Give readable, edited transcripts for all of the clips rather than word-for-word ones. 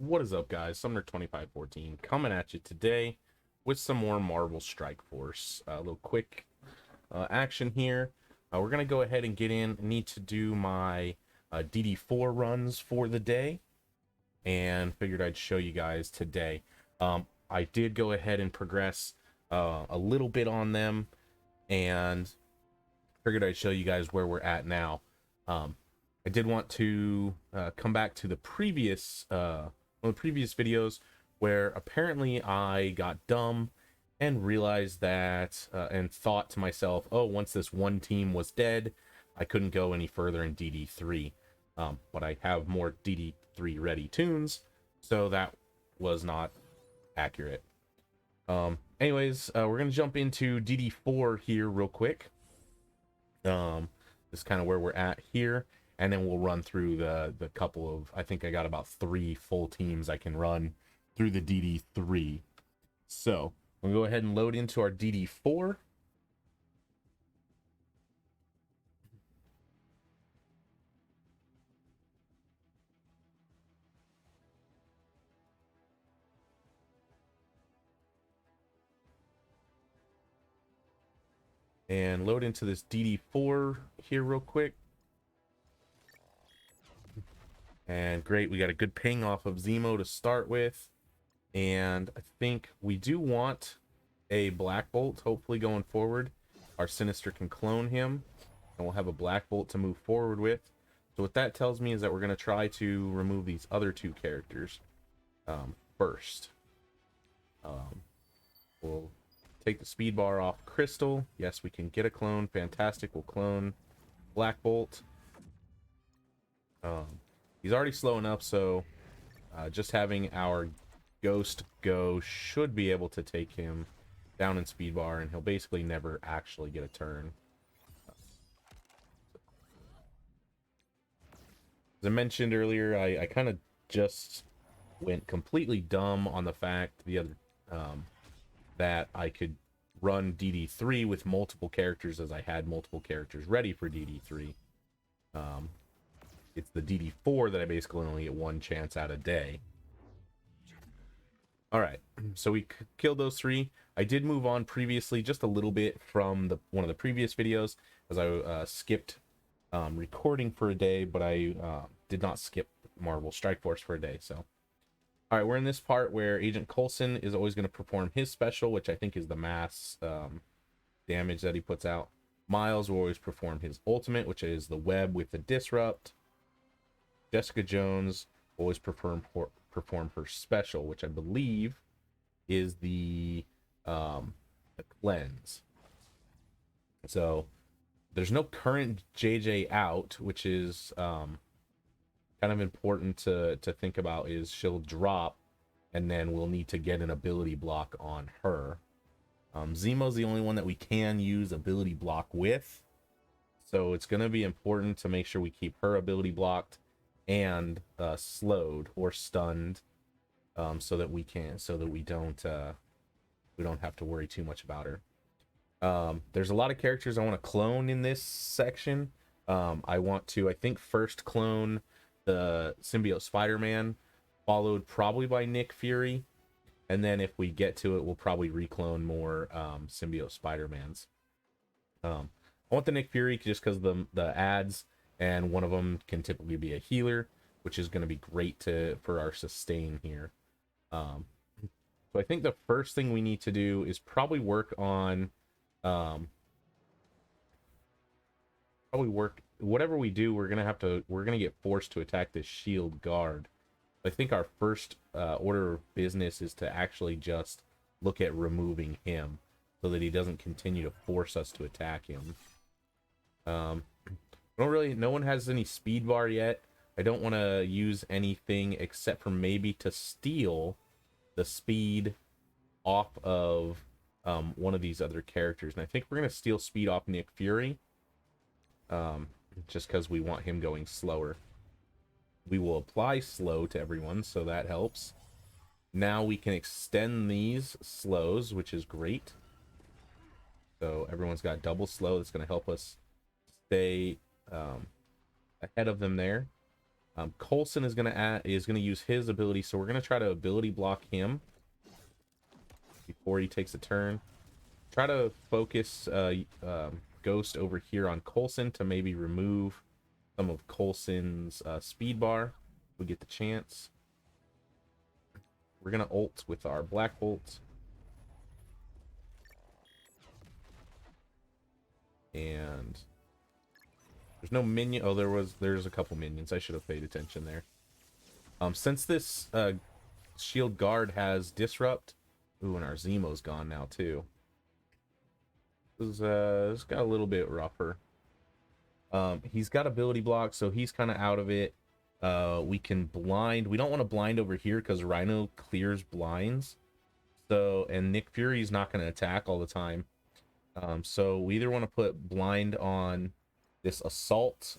What is up, guys? Sumner2514 coming at you today with some more Marvel Strike Force. A little quick action here. We're going to go ahead and get in. I need to do my DD4 runs for the day, and figured I'd show you guys today. I did go ahead and progress a little bit on them, and figured I'd show you guys where we're at now. I did want to come back to the previous one of the previous videos where apparently I got dumb and realized that and thought to myself, oh, once this one team was dead, I couldn't go any further in DD3. But I have more DD3 ready tunes, so that was not accurate. Anyways, we're gonna jump into DD4 here real quick. This is kind of where we're at here, and then we'll run through the couple of, I think I got about 3 full teams I can run through the DD3. So we'll go ahead and load into our DD4. And load into this DD4 here real quick. And great, we got a good ping off of Zemo to start with. And I think we do want a Black Bolt, hopefully going forward. Our Sinister can clone him, and we'll have a Black Bolt to move forward with. So what that tells me is that we're going to try to remove these other 2 characters first. We'll take the speed bar off Crystal. Yes, we can get a clone. Fantastic. We'll clone Black Bolt. He's already slow enough, so just having our Ghost go should be able to take him down in speed bar, and he'll basically never actually get a turn. As I mentioned earlier, I kind of just went completely dumb on the fact that I could run DD3 with multiple characters, as I had multiple characters ready for DD3. It's the DD4 that I basically only get 1 chance out a day. Alright, so we killed those 3. I did move on previously just a little bit from one of the previous videos, as I skipped recording for a day, but I did not skip Marvel Strike Force for a day. So, alright, we're in this part where Agent Coulson is always going to perform his special, which I think is the mass damage that he puts out. Miles will always perform his ultimate, which is the web with the disrupt. Jessica Jones will always perform her special, which I believe is the cleanse. So there's no current JJ out, which is kind of important to think about. Is she'll drop, and then we'll need to get an ability block on her. Zemo's the only one that we can use ability block with, so it's going to be important to make sure we keep her ability blocked and slowed or stunned, so that we don't have to worry too much about her. There's a lot of characters I want to clone in this section. I want to, I think, first clone the Symbiote Spider-Man, followed probably by Nick Fury, and then if we get to it, we'll probably reclone more Symbiote Spider-Mans. I want the Nick Fury just because the ads, and one of them can typically be a healer, which is going to be great for our sustain here. So I think the first thing we need to do is probably work on whatever we do. We're gonna get forced to attack this shield guard. I think our first order of business is to actually just look at removing him, so that he doesn't continue to force us to attack him. No one has any speed bar yet. I don't want to use anything except for maybe to steal the speed off of one of these other characters. And I think we're going to steal speed off Nick Fury, just because we want him going slower. We will apply slow to everyone, so that helps. Now we can extend these slows, which is great. So everyone's got double slow. That's going to help us stay ahead of them there. Coulson is gonna use his ability, so we're gonna try to ability block him before he takes a turn. Try to focus Ghost over here on Coulson to maybe remove some of Coulson's speed bar. If we get the chance. We're gonna ult with our Black Bolt. And there's no minion. Oh, there's a couple minions. I should have paid attention there. Since this shield guard has disrupt. Ooh, and our Zemo's gone now too. This got a little bit rougher. He's got ability block, so he's kind of out of it. We can blind. We don't want to blind over here because Rhino clears blinds. So, and Nick Fury's not going to attack all the time. So we either want to put blind on this assault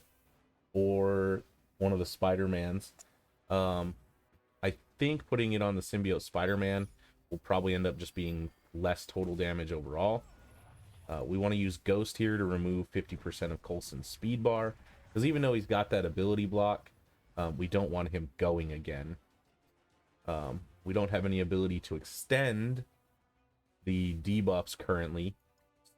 or one of the Spider-Mans. I think putting it on the symbiote Spider-Man will probably end up just being less total damage overall. We want to use Ghost here to remove 50% of Coulson's speed bar, because even though he's got that ability block, we don't want him going again. We don't have any ability to extend the debuffs currently,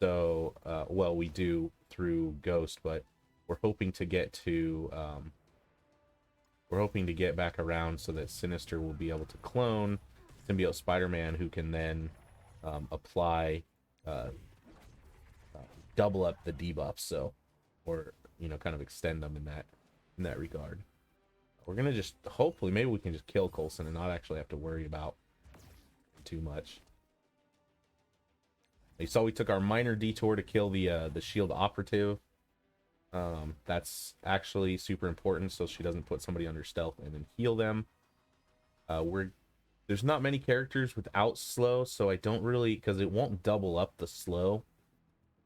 so well, we do through Ghost, but we're hoping to get to back around so that Sinister will be able to clone symbiote Spider-Man, who can then apply double up the debuffs, so, or kind of extend them in that regard. We're gonna just hopefully maybe we can just kill Coulson and not actually have to worry about too much. You saw we took our minor detour to kill the shield operative. That's actually super important so she doesn't put somebody under stealth and then heal them. There's not many characters without slow, so I don't really, because it won't double up the slow.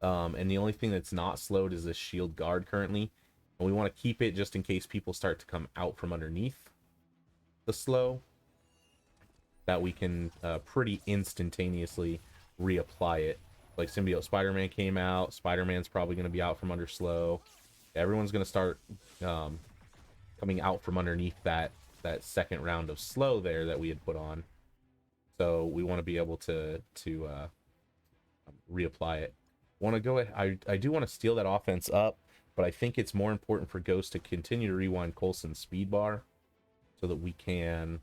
And the only thing that's not slowed is this shield guard currently. And we want to keep it just in case people start to come out from underneath the slow. That we can pretty instantaneously reapply it. Like symbiote Spider-Man came out. Spider-Man's probably going to be out from under slow. Everyone's going to start coming out from underneath that second round of slow there that we had put on. So we want to be able to reapply it. Want to go ahead. I do want to steal that offense up, but I think it's more important for Ghost to continue to rewind Coulson's speed bar so that we can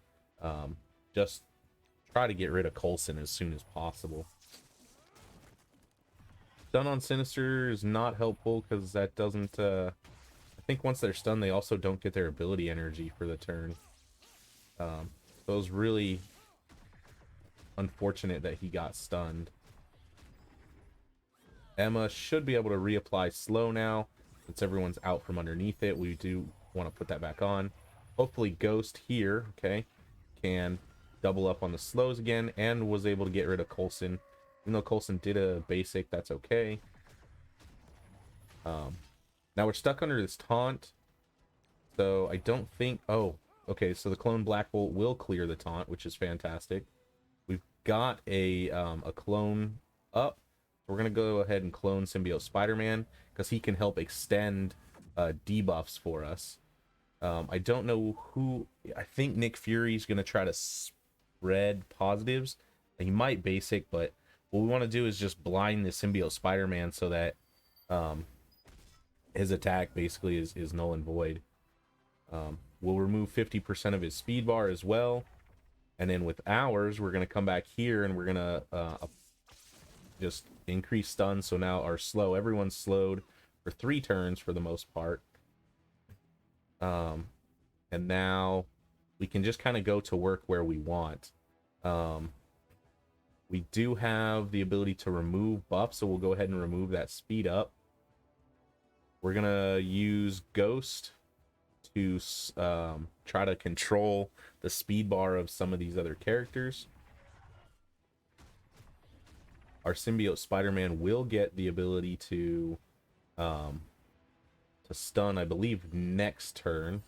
just try to get rid of Coulson as soon as possible. Stun on Sinister is not helpful because that doesn't I think once they're stunned they also don't get their ability energy for the turn. So it was really unfortunate that he got stunned. Emma should be able to reapply slow now since everyone's out from underneath it. We do want to put that back on. Hopefully Ghost here, okay, can double up on the slows again and was able to get rid of Coulson. Even though Coulson did a basic, that's okay. Now we're stuck under this taunt, so I don't think... Oh, okay, so the clone Black Bolt will clear the taunt, which is fantastic. We've got a clone up. We're going to go ahead and clone symbiote Spider-Man because he can help extend debuffs for us. I don't know who... I think Nick Fury's going to try to spread positives. He might basic, but what we want to do is just blind the symbiote Spider-Man so that his attack basically is null and void. We'll remove 50% of his speed bar as well. And then with ours, we're going to come back here and we're going to just increase stun. So now our slow, everyone's slowed for 3 turns for the most part. And now we can just kind of go to work where we want. We do have the ability to remove buffs, so we'll go ahead and remove that speed up. We're gonna use Ghost to try to control the speed bar of some of these other characters. Our symbiote Spider-Man will get the ability to stun, I believe, next turn.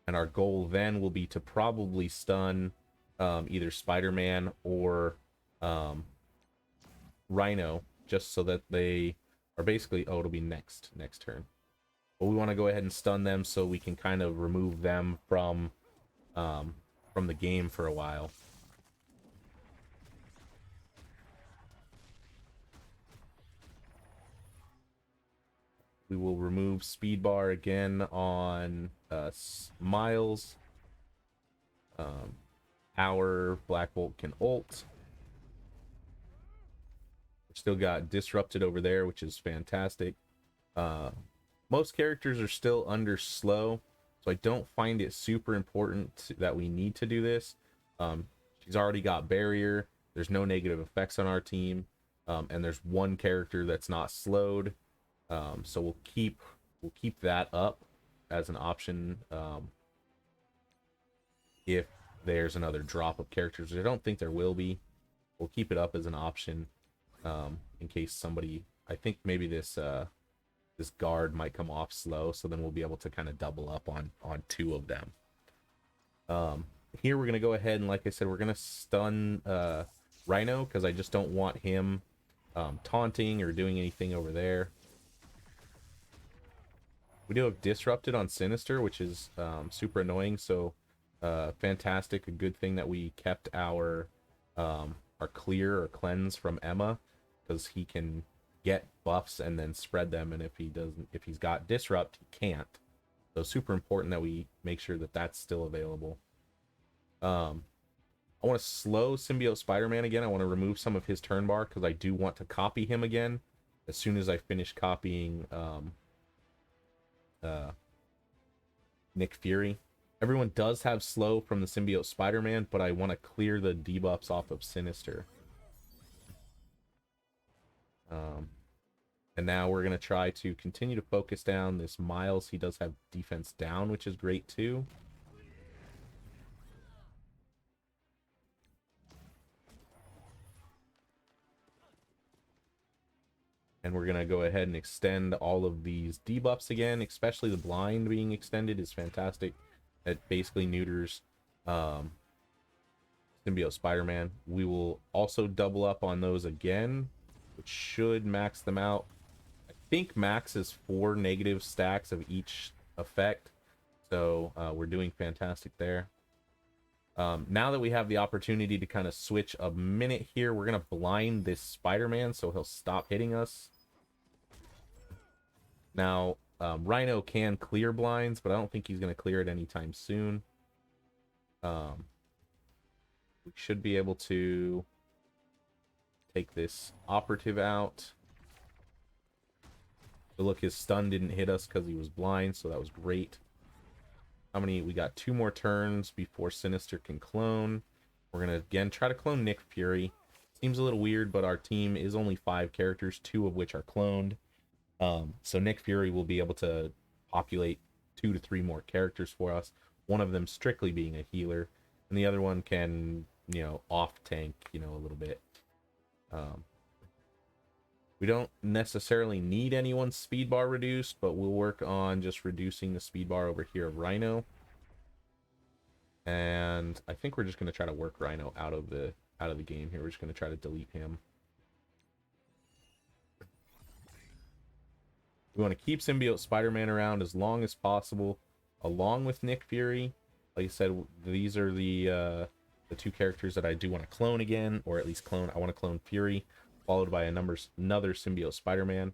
And our goal then will be to probably stun either Spider-Man or Rhino, just so that they are basically... Oh, it'll be next turn. but we want to go ahead and stun them so we can kind of remove them from the game for a while. We will remove speed bar again on Miles. Our Black Bolt can ult. Still got disrupted over there, which is fantastic. Most characters are still under slow, so I don't find it super important that we need to do this. She's already got barrier. There's no negative effects on our team, and there's one character that's not slowed. So we'll keep that up as an option if there's another drop of characters. I don't think there will be. We'll keep it up as an option in case somebody. I think maybe this guard might come off slow, so then we'll be able to kind of double up on two of them. Here we're gonna go ahead and, like I said, we're gonna stun Rhino because I just don't want him taunting or doing anything over there. We do have disrupted on Sinister, which is super annoying. So fantastic, a good thing that we kept our clear or cleanse from Emma, because he can get buffs and then spread them, and if he's got disrupt, he can't. So super important that we make sure that that's still available. I want to slow Symbiote Spider-Man again. I want to remove some of his turn bar because I do want to copy him again as soon as I finish copying Nick Fury. Everyone does have slow from the Symbiote Spider-Man, but I want to clear the debuffs off of Sinister. And now we're going to try to continue to focus down this Miles. He does have defense down, which is great too. And we're going to go ahead and extend all of these debuffs again, especially the blind being extended is fantastic. It basically neuters Symbiote Spider-Man. We will also double up on those again, which should max them out. I think max is 4 negative stacks of each effect, so we're doing fantastic there. Now that we have the opportunity to kind of switch a minute here, we're going to blind this Spider-Man so he'll stop hitting us. Now, Rhino can clear blinds, but I don't think he's going to clear it anytime soon. We should be able to take this operative out. But look, his stun didn't hit us because he was blind, so that was great. How many? We got 2 more turns before Sinister can clone. We're going to, again, try to clone Nick Fury. Seems a little weird, but our team is only 5 characters, 2 of which are cloned. So Nick Fury will be able to populate 2 to 3 more characters for us. One of them strictly being a healer, and the other one can, off tank, a little bit. We don't necessarily need anyone's speed bar reduced, but we'll work on just reducing the speed bar over here of Rhino. And I think we're just going to try to work Rhino out of the game here. We're just going to try to delete him. We want to keep Symbiote Spider-Man around as long as possible, along with Nick Fury. Like I said, these are the 2 characters that I do want to clone again, or at least clone. I want to clone Fury, followed by another Symbiote Spider-Man,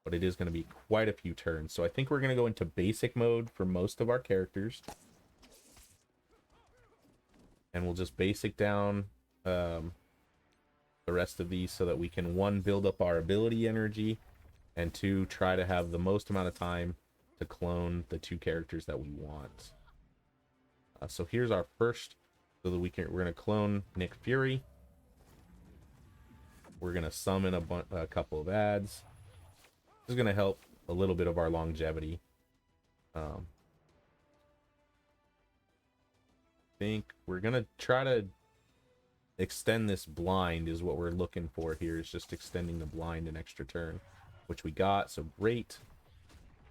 but it is going to be quite a few turns. So I think we're going to go into basic mode for most of our characters. And we'll just basic down the rest of these so that we can, 1, build up our ability energy, and 2, try to have the most amount of time to clone the 2 characters that we want. So here's our first, so that we're going to clone Nick Fury. We're going to summon a couple of ads. This is going to help a little bit of our longevity. I think we're going to try to extend this blind is what we're looking for here, is just extending the blind an extra turn, which we got, so great.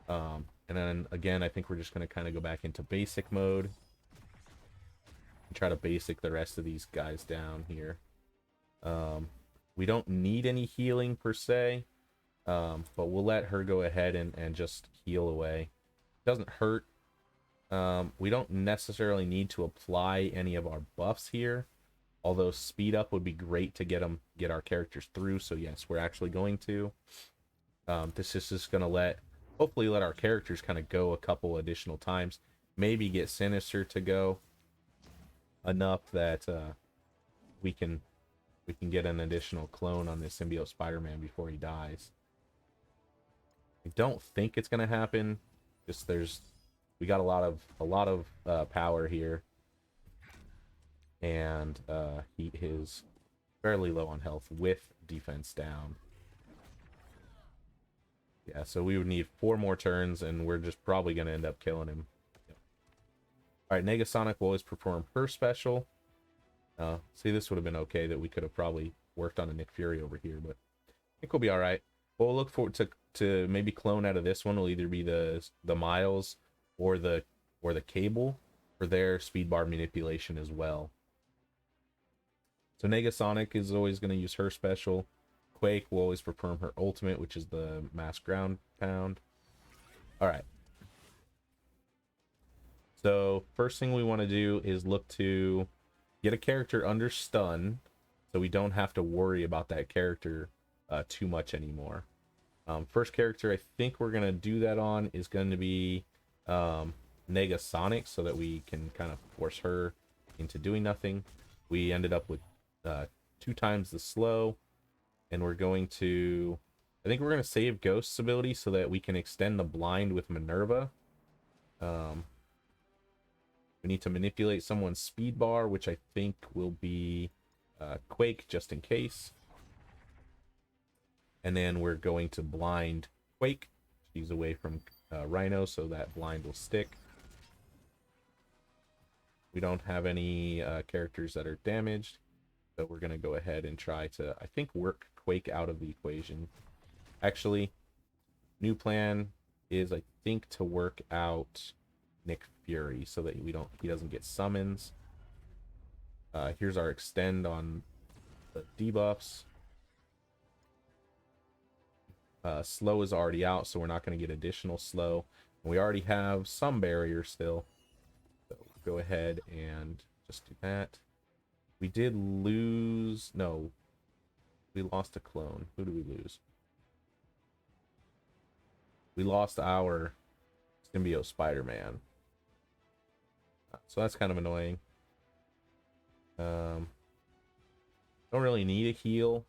And then again, I think we're just going to kind of go back into basic mode and try to basic the rest of these guys down here. We don't need any healing per se, but we'll let her go ahead and just heal away. Doesn't hurt. We don't necessarily need to apply any of our buffs here, although speed up would be great to get our characters through. So yes, we're actually going to. This is just going to hopefully let our characters kind of go a couple additional times. Maybe get Sinister to go enough that we can get an additional clone on this symbiote Spider-Man before he dies. I don't think it's going to happen. Just we got a lot of power here, and he is fairly low on health with defense down. Yeah, so we would need 4 more turns, and we're just probably going to end up killing him. Yep. All right, Negasonic will always perform her special. See, this would have been okay that we could have probably worked on a Nick Fury over here, but I think we'll be all right. We'll look forward to maybe clone out of this one will either be the Miles or the Cable for their speed bar manipulation as well. So Negasonic is always going to use her special. Quake will always perform her ultimate, which is the mass ground pound. All right. So first thing we want to do is look to get a character under stun, so we don't have to worry about that character too much anymore. First character I think we're going to do that on is going to be Negasonic, so that we can kind of force her into doing nothing. We ended up with 2 times the slow, and we're going to... I think we're going to save Ghost's ability so that we can extend the blind with Minerva. We need to manipulate someone's speed bar, which I think will be Quake, just in case. And then we're going to blind Quake. She's away from Rhino, so that blind will stick. We don't have any characters that are damaged, so we're going to go ahead and try to, I think, work Quake out of the equation. Actually, new plan is, I think, to work out Nick Fury so that he doesn't get summons. Here's our extend on the debuffs. Slow is already out, so we're not going to get additional slow. We already have some barrier still, so go ahead and just do that. We did lose... No, we lost a clone. Who do we lose? We lost our symbiote Spider-Man. So that's kind of annoying. Don't really need a heal.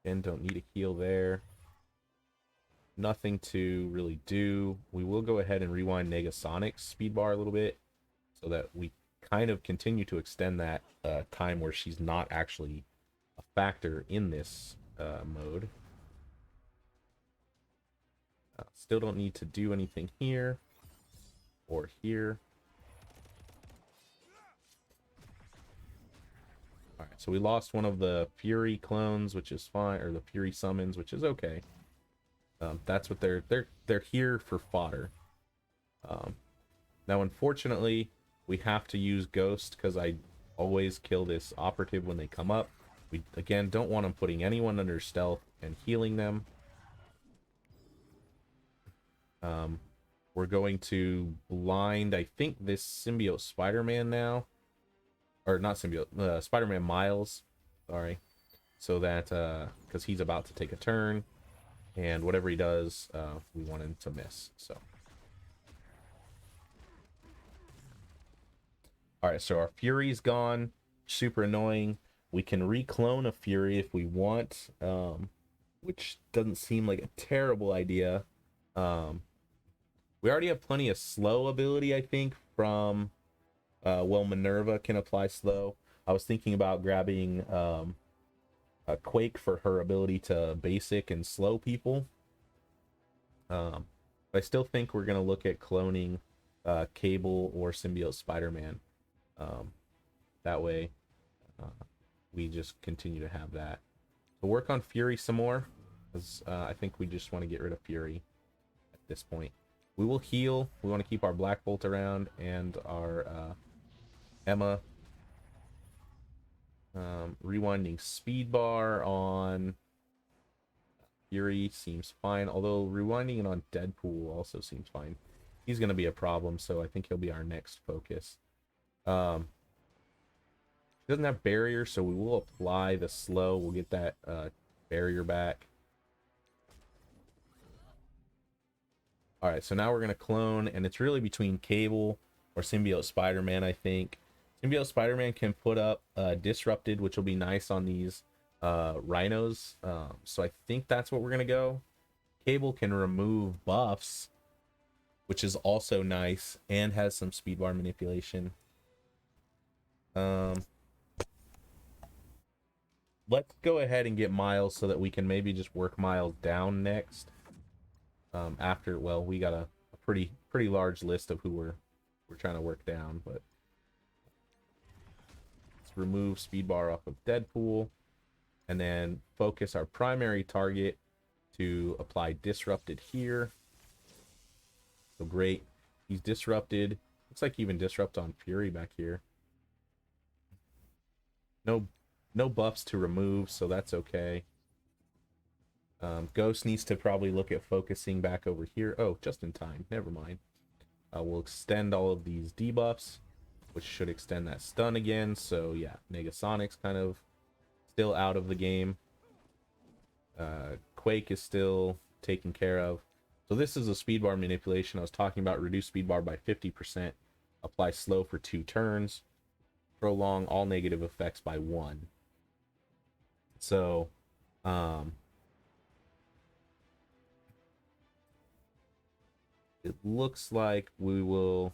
And don't need a heal there. Nothing to really do. We will go ahead and rewind Negasonic's speed bar a little bit, so that we kind of continue to extend that time where she's not actually a factor in this mode. Still don't need to do anything here or here. All right, so we lost one of the Fury clones, which is fine, or the Fury summons, which is okay. That's what they're here for fodder. Now, unfortunately, we have to use Ghost because I always kill this operative when they come up. We again don't want them putting anyone under stealth and healing them. We're going to blind, I think, this symbiote Spider-Man now. Or not symbiote, Spider-Man Miles. Sorry. So that, because he's about to take a turn. And whatever he does, we want him to miss. So. Alright, so our Fury's gone. Super annoying. We can reclone a Fury if we want. Which doesn't seem like a terrible idea. We already have plenty of slow ability, I think, from... well, Minerva can apply slow. I was thinking about grabbing a Quake for her ability to basic and slow people. But I still think we're going to look at cloning Cable or Symbiote Spider-Man. That way, we just continue to have that. So work on Fury some more, because I think we just want to get rid of Fury at this point. We will heal. We want to keep our Black Bolt around and our Emma. Rewinding speed bar on Fury seems fine, although rewinding it on Deadpool also seems fine. He's going to be a problem, so I think he'll be our next focus. Doesn't have barrier, so we will apply the slow. We'll get that barrier back. Alright, so now we're going to clone, and it's really between Cable or Symbiote Spider-Man, I think. Symbiote Spider-Man can put up Disrupted, which will be nice on these rhinos. So I think that's what we're going to go. Cable can remove buffs, which is also nice, and has some speed bar manipulation. Let's go ahead and get Miles so that we can maybe just work Miles down next. After, well, we got a pretty large list of who we're trying to work down, but let's remove speed bar off of Deadpool and then focus our primary target to apply Disrupted here. So great, he's disrupted. Looks like even disrupt on Fury back here. No buffs to remove, so that's okay. Ghost needs to probably look at focusing back over here. Oh, just in time. Never mind. We'll extend all of these debuffs, which should extend that stun again. So yeah, Negasonics kind of still out of the game. Quake is still taken care of. So this is a speed bar manipulation I was talking about. Reduce speed bar by 50%. Apply slow for 2 turns. Prolong all negative effects by 1. So, it looks like we will...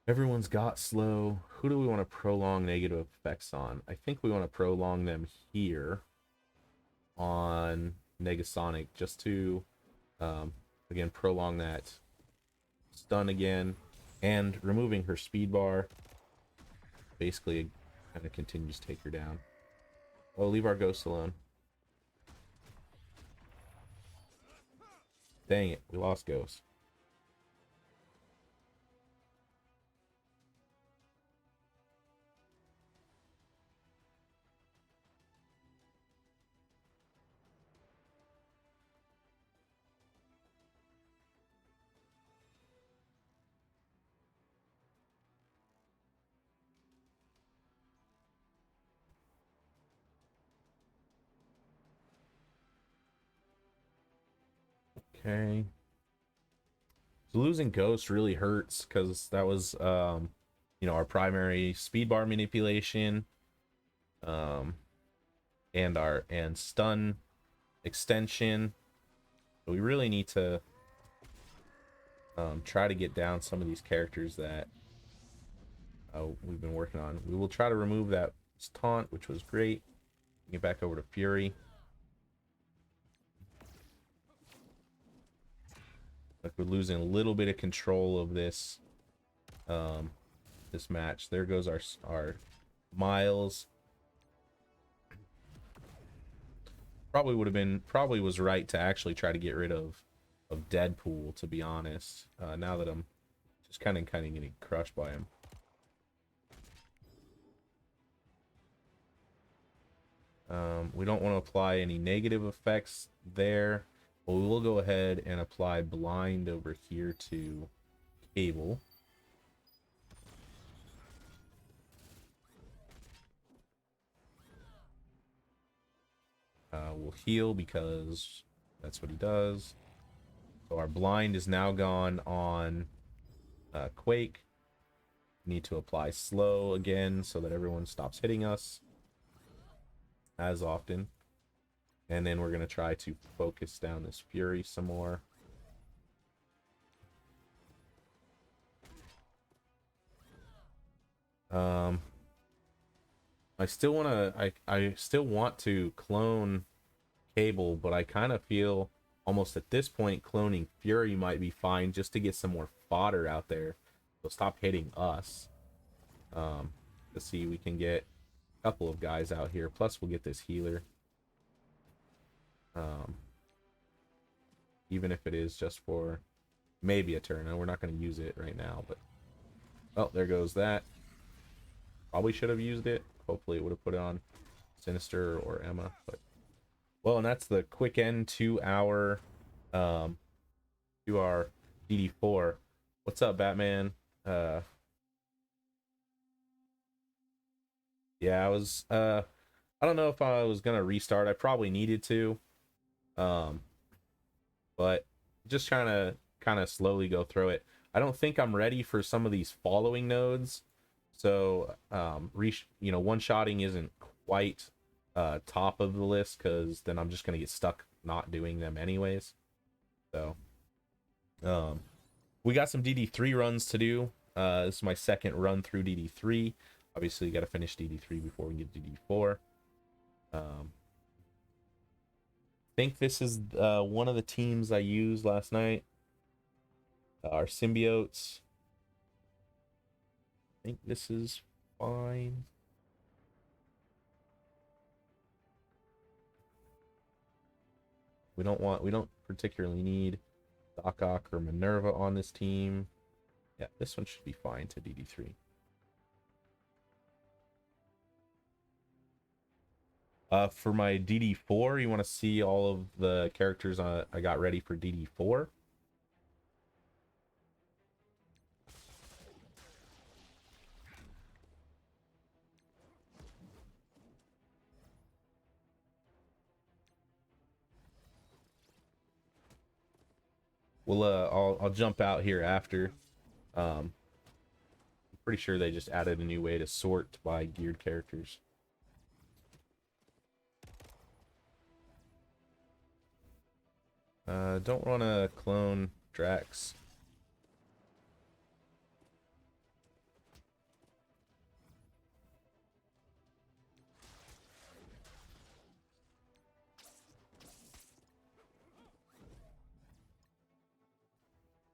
Everyone's got slow. Who do we want to prolong negative effects on? I think we want to prolong them here on Negasonic, just to, again, prolong that stun again. And removing her speed bar basically kind of continues to take her down. Oh, leave our Ghost alone. Dang it, we lost Ghost. Okay. So losing Ghost really hurts because that was, you know, our primary speed bar manipulation, and stun extension. So we really need to try to get down some of these characters that we've been working on. We will try to remove that taunt, which was great. Get back over to Fury. Like we're losing a little bit of control of this this match. There goes our Miles. Probably was right to actually try to get rid of Deadpool, to be honest. Now that I'm just kind of getting crushed by him. We don't want to apply any negative effects there. But we will go ahead and apply blind over here to Cable. We'll heal because that's what he does. So our blind is now gone on Quake. Need to apply slow again so that everyone stops hitting us as often. And then we're going to try to focus down this Fury some more. I still want to clone Cable, but I kind of feel almost at this point cloning Fury might be fine just to get some more fodder out there. So stop hitting us. Let's see, we can get a couple of guys out here. Plus we'll get this healer. Even if it is just for maybe a turn. We're not going to use it right now, but oh, there goes that. Probably should have used it. Hopefully it would have put it on Sinister or Emma. But well, and that's the quick end to our DD4. What's up, Batman? Yeah, I don't know if I was gonna restart. I probably needed to. Um, but just kind of slowly go through it. I don't think I'm ready for some of these following nodes. So one-shotting isn't quite top of the list, because then I'm just gonna get stuck not doing them anyways. So we got some DD3 runs to do. This is my second run through DD3. Obviously, you got to finish DD3 before we get to DD4. Think this is one of the teams I used last night. Our symbiotes. I think this is fine. We don't particularly need Doc Ock or Minerva on this team. Yeah, this one should be fine to DD3. For my DD4, you want to see all of the characters I got ready for DD4? Well, I'll jump out here after. I'm pretty sure they just added a new way to sort by geared characters. Don't want to clone Drax.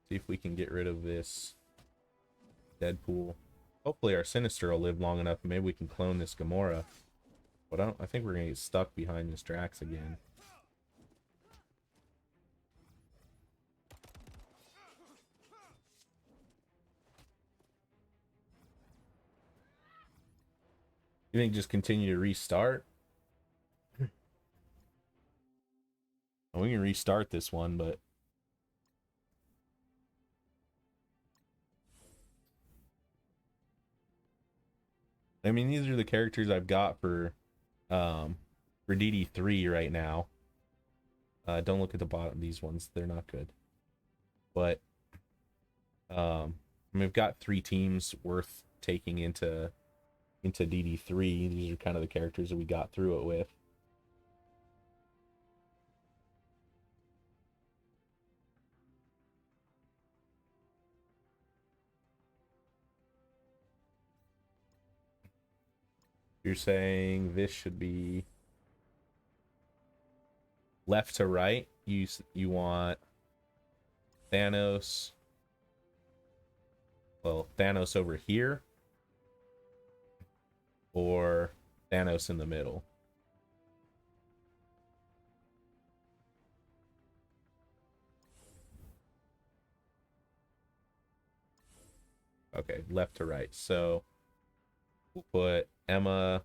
See if we can get rid of this Deadpool. Hopefully our Sinister will live long enough and maybe we can clone this Gamora. But I think we're gonna get stuck behind this Drax again. You think just continue to restart? Well, we can restart this one, but I mean, these are the characters I've got for DD3 right now. Don't look at the bottom. These ones, they're not good. But we've got 3 teams worth taking into DD3. These are kind of the characters that we got through it with. You're saying this should be left to right. You want Thanos. Well, Thanos over here, or Thanos in the middle. Okay, left to right. So we'll put Emma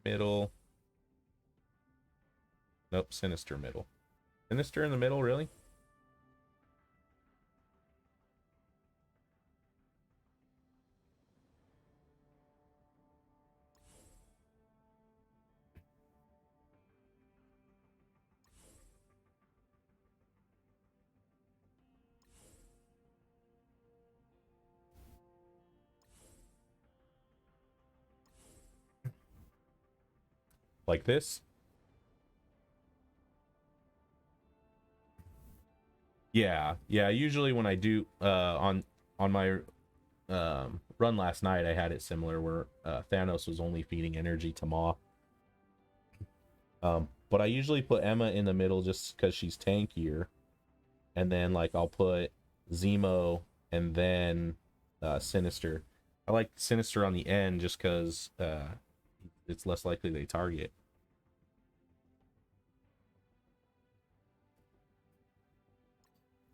middle. Nope, Sinister middle. Sinister in the middle, really? Like this? Yeah, usually when I do on my run last night, I had it similar where Thanos was only feeding energy to Maw. But I usually put Emma in the middle just because she's tankier, and then like I'll put Zemo and then Sinister. I like Sinister on the end just because it's less likely they target.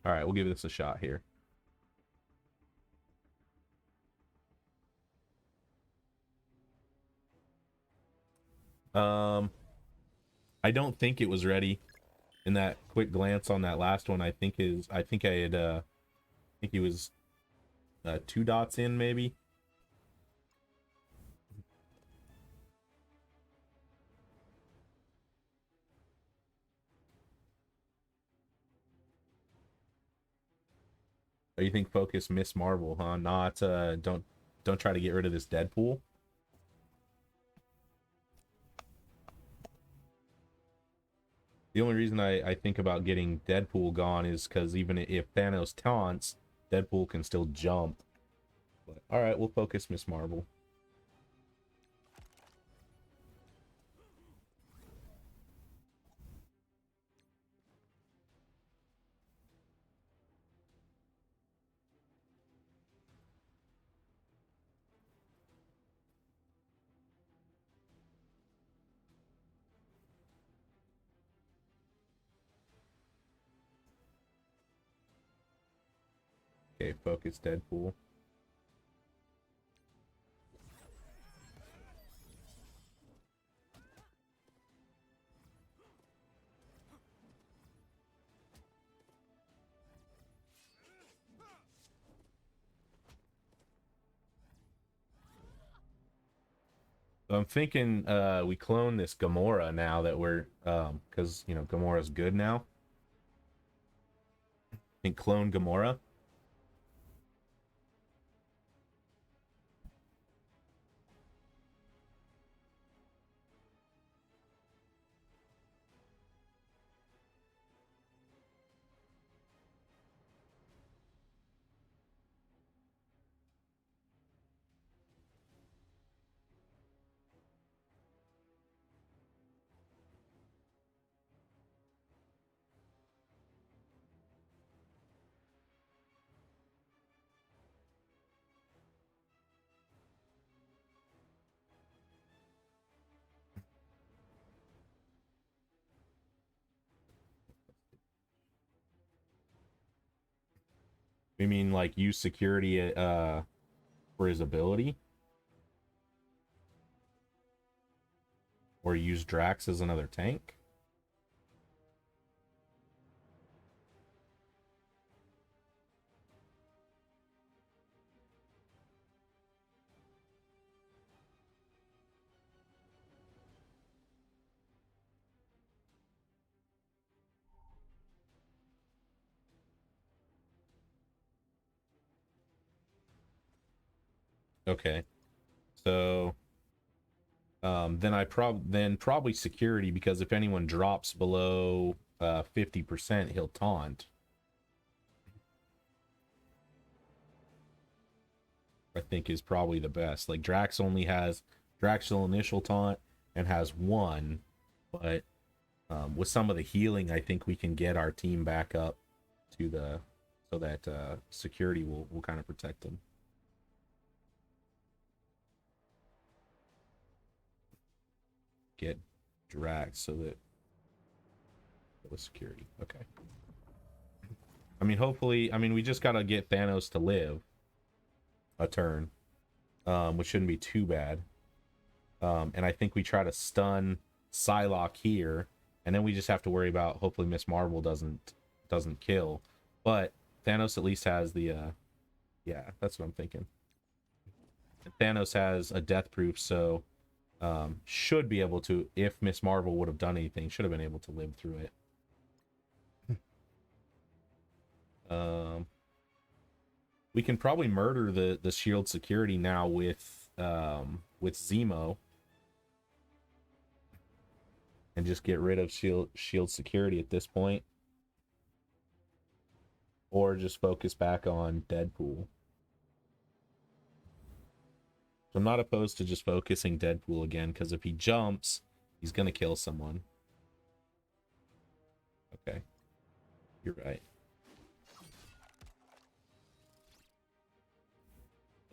All right, we'll give this a shot here. I don't think it was ready. In that quick glance on that last one, I think I think he was 2 dots in maybe. Oh, you think focus Miss Marvel, huh? Not don't try to get rid of this Deadpool. The only reason I think about getting Deadpool gone is because even if Thanos taunts, Deadpool can still jump. But all right, we'll focus Miss Marvel. Okay, focus Deadpool. So I'm thinking we clone this Gamora now that we're because you know Gamora's good now. I think clone Gamora. We mean like use security for his ability, or use Drax as another tank. Okay, so then probably security, because if anyone drops below 50%, he'll taunt. I think is probably the best. Like Drax only has Drax's initial taunt and has one, but with some of the healing, I think we can get our team back up to the so that security will kind of protect them. Get Drax so that with security. Okay. I mean, hopefully, I mean, we just gotta get Thanos to live a turn, which shouldn't be too bad. And I think we try to stun Psylocke here, and then we just have to worry about hopefully Miss Marvel doesn't kill. But Thanos at least has the yeah, that's what I'm thinking. Thanos has a death proof, so should be able to, if Miss Marvel would have done anything, should have been able to live through it. We can probably murder the shield security now with Zemo, and just get rid of shield security at this point, or just focus back on Deadpool. So I'm not opposed to just focusing Deadpool again, because if he jumps, he's gonna kill someone. Okay, you're right.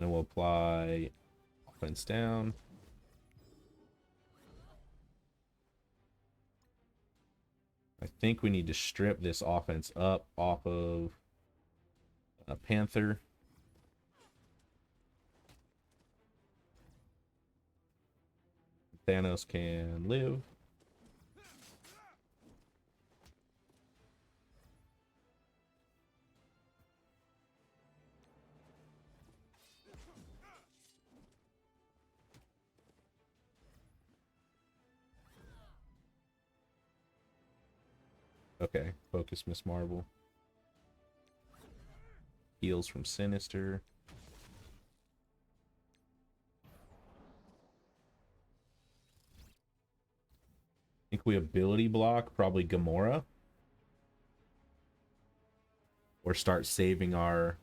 And we'll apply offense down. I think we need to strip this offense up off of Panther. Thanos can live. Okay, focus Miss Marvel. Heals from Sinister. I think we ability block probably Gamora. Or start saving them.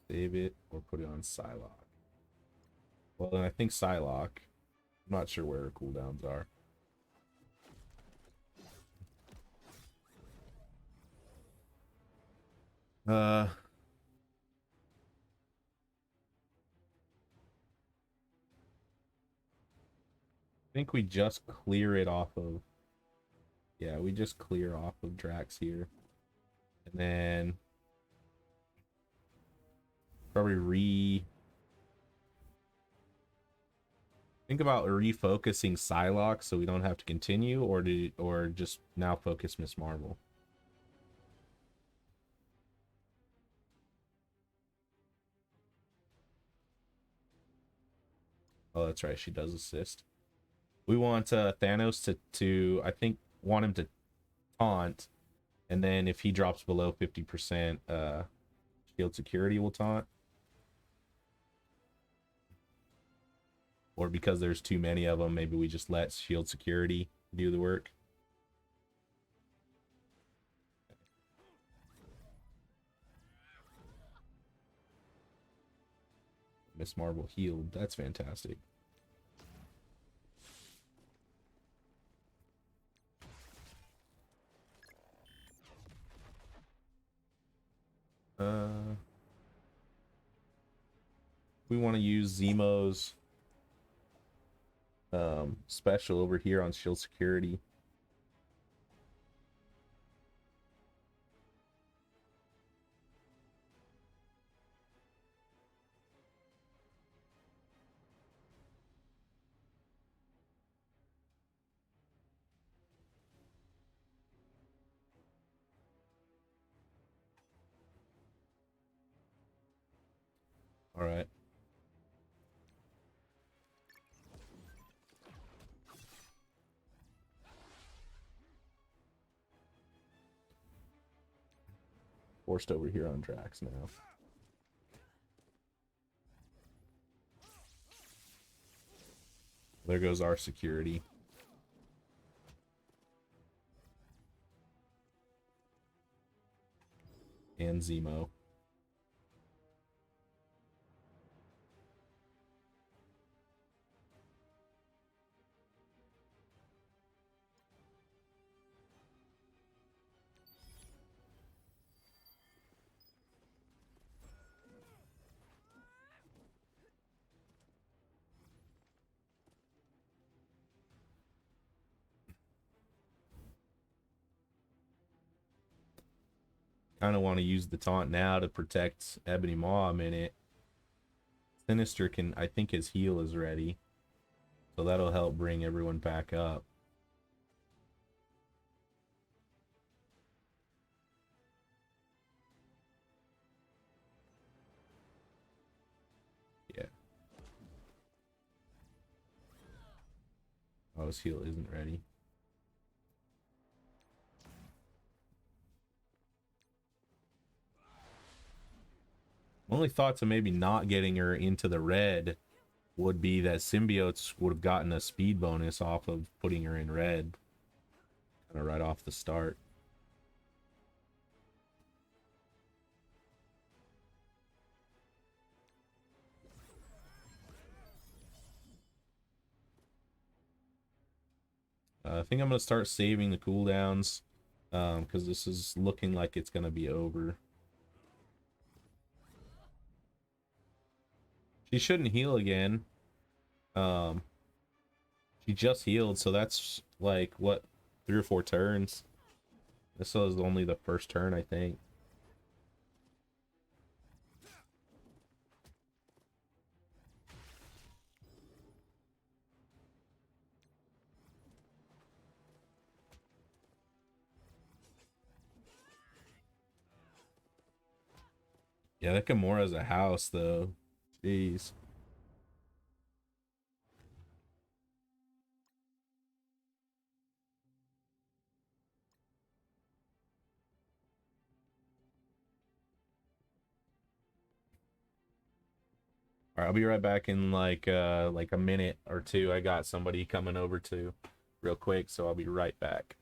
Save it or put it on Psylocke. Well, then I think Psylocke. I'm not sure where her cooldowns are. I think we just clear it off of... Yeah, we just clear off of Drax here. And then... probably think about refocusing Psylocke so we don't have to continue, or just now focus Miss Marvel. Oh, that's right, she does assist. We want Thanos to I think want him to taunt, and then if he drops below 50%, shield security will taunt. Or because there's too many of them, maybe we just let shield security do the work. Miss Marvel healed. That's fantastic. We want to use Zemo's special over here on shield security. All right. Forced over here on Drax now. There goes our security. And Zemo. Kind of want to use the taunt now to protect Ebony Maw a minute. Sinister can, I think his heal is ready. So that'll help bring everyone back up. Yeah. Oh, his heal isn't ready. Only thoughts of maybe not getting her into the red would be that symbiotes would have gotten a speed bonus off of putting her in red. Kind of right off the start. I think I'm going to start saving the cooldowns. because this is looking like it's gonna be over. She shouldn't heal again. Um, she just healed, so that's like what, 3 or 4 turns. This was only the first turn, I think. Yeah, that Kimura's a house though. Jeez. All right, I'll be right back in like a minute or two. I got somebody coming over to real quick, so I'll be right back.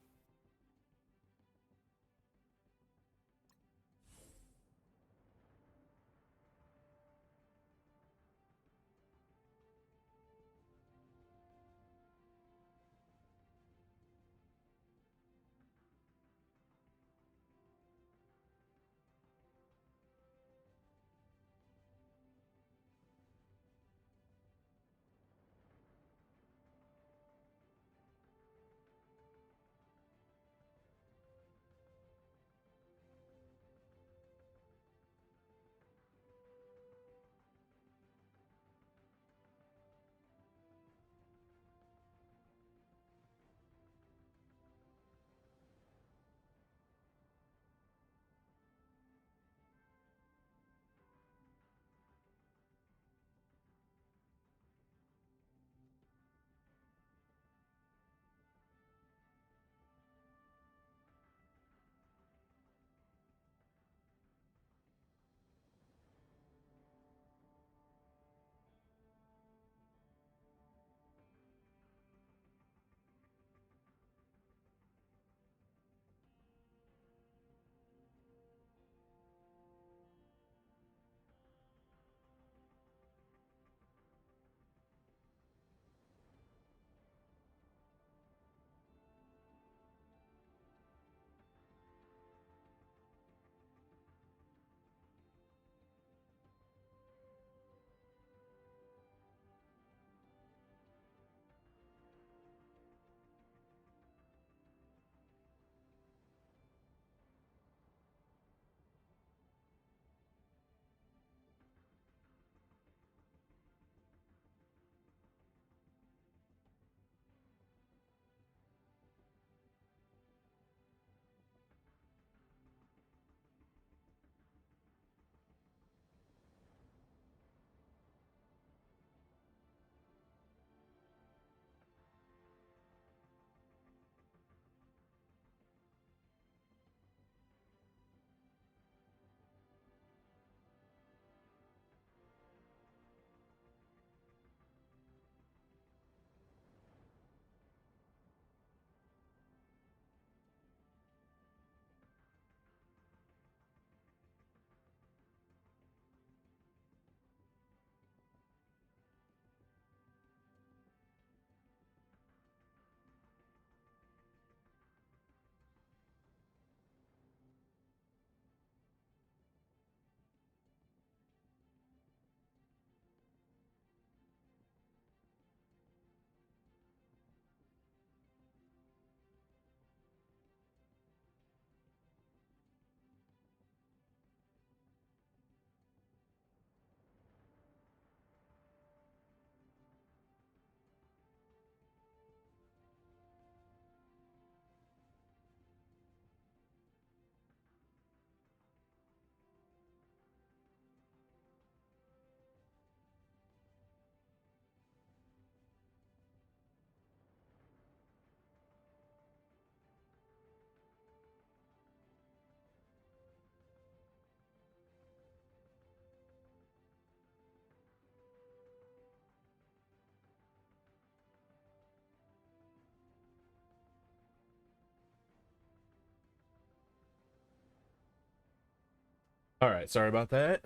All right, sorry about that.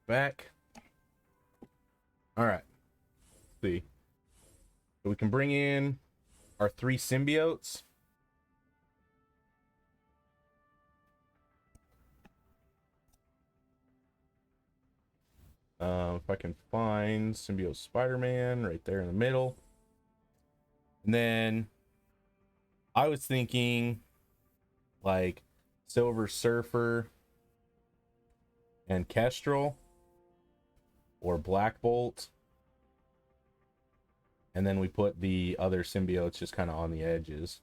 Back. All right. Let's see. So we can bring in our 3 symbiotes. If I can find Symbiote Spider-Man right there in the middle. And then I was thinking like Silver Surfer and Kestrel or Black Bolt. And then we put the other symbiotes just kind of on the edges.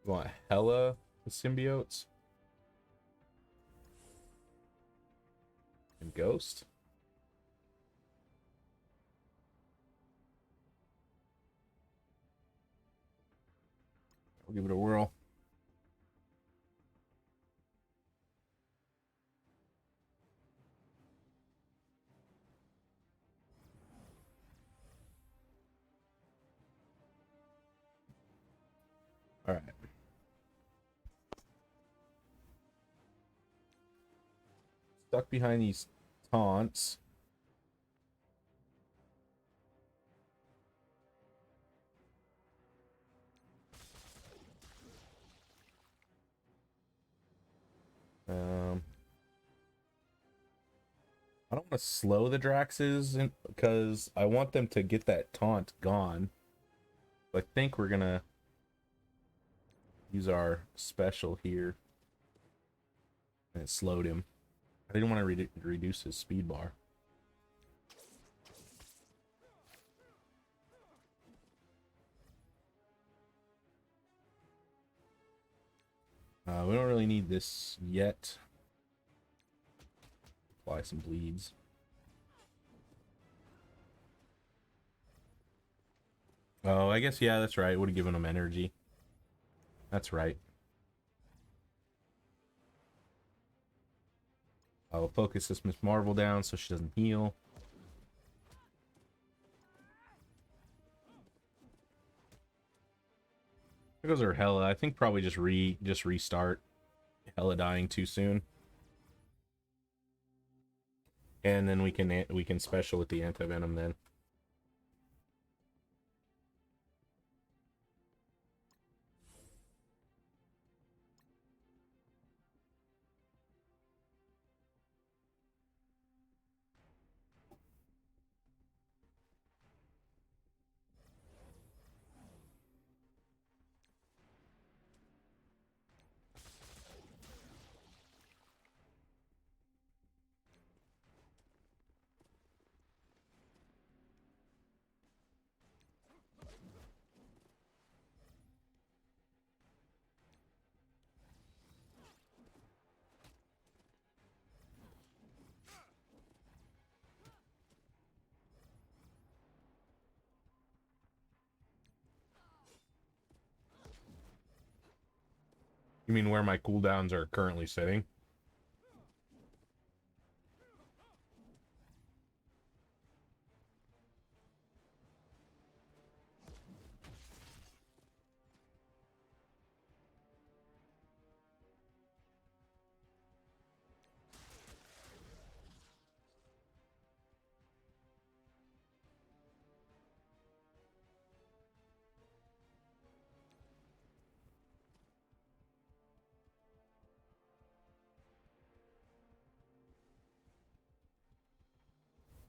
You want hella symbiotes? And Ghost? I'll give it a whirl. All right. Stuck behind these taunts. I don't want to slow the Draxes because I want them to get that taunt gone. So I think we're gonna use our special here. And it slowed him. I didn't want to reduce his speed bar. We don't really need this yet. Apply some bleeds. Oh, I guess, yeah, that's right. Would have given him energy. That's right. I will focus this Miss Marvel down so she doesn't heal. There goes her Hella. I think probably just restart. Hella dying too soon. And then we can special with the anti-venom then. You mean where my cooldowns are currently sitting?